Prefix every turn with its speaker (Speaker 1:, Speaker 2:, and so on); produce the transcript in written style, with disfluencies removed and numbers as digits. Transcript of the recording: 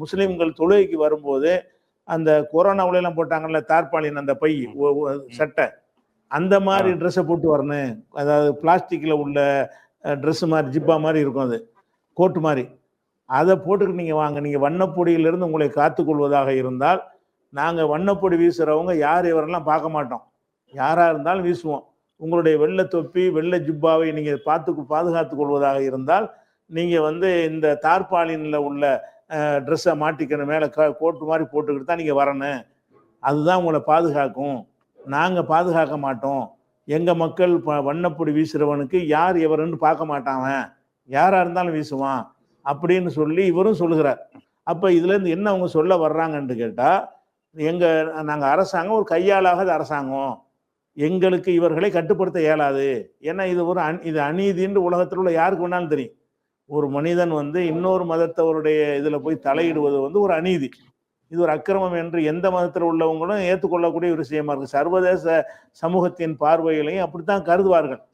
Speaker 1: முஸ்லீம்கள் தொழுகைக்கு வரும்போது அந்த கொரோனாவுல எல்லாம் போட்டாங்கல்ல தார்பாலின் அந்த பை சட்டை அந்த மாதிரி ட்ரெஸ்ஸை போட்டு வரணும். அதாவது பிளாஸ்டிக்கில் உள்ள ட்ரெஸ் மாதிரி ஜிப்பா மாதிரி இருக்கும், அது கோட்டு மாதிரி. அதை போட்டுக்கிட்டு நீங்கள் வாங்க. நீங்கள் வண்ணப்பொடியிலிருந்து உங்களை காத்துக்கொள்வதாக இருந்தால் நாங்கள் வண்ணப்பொடி வீசுகிறவங்க யார் இவரெல்லாம் பார்க்க மாட்டோம். யாராக இருந்தாலும் வீசுவோம். உங்களுடைய வெள்ளை தொப்பி வெள்ளை ஜிப்பாவை நீங்கள் பாதுகாத்து கொள்வதாக இருந்தால் நீங்கள் வந்து இந்த தார்பாலினில் உள்ள ட்ரெஸ்ஸை மாட்டிக்கணும், மேலே கோட்டு மாதிரி போட்டுக்கிட்டு தான் நீங்கள் வரணும். அதுதான் உங்களை பாதுகாக்கும். நாங்கள் பாதுகாக்க மாட்டோம். எங்கள் மக்கள் வண்ணப்பொடி வீசுகிறவனுக்கு யார் எவருன்னு பார்க்க மாட்டான், யாராக இருந்தாலும் வீசுவான் அப்படின்னு சொல்லி இவரும் சொல்லுகிறார். அப்போ இதுலேருந்து என்ன அவங்க சொல்ல வர்றாங்கன்னு கேட்டால், நாங்கள் அரசாங்கம் ஒரு கையாளாகாத அரசாங்கம், எங்களுக்கு இவர்களை கட்டுப்படுத்த இயலாது. ஏன்னா இது அநீதின்னு உலகத்தில் உள்ள யாருக்கு வேணாலும் தெரியும். ஒரு மனிதன் வந்து இன்னொரு மதத்தவருடைய இதில் போய் தலையிடுவது வந்து ஒரு அநீதி, இது ஒரு அக்கிரமம் என்று எந்த மதத்தில் உள்ளவங்களும் ஏற்றுக்கொள்ளக்கூடிய ஒரு விஷயமா இருக்கு. சர்வதேச சமூகத்தின் பார்வையிலையும் அப்படித்தான் கருதுவார்கள்.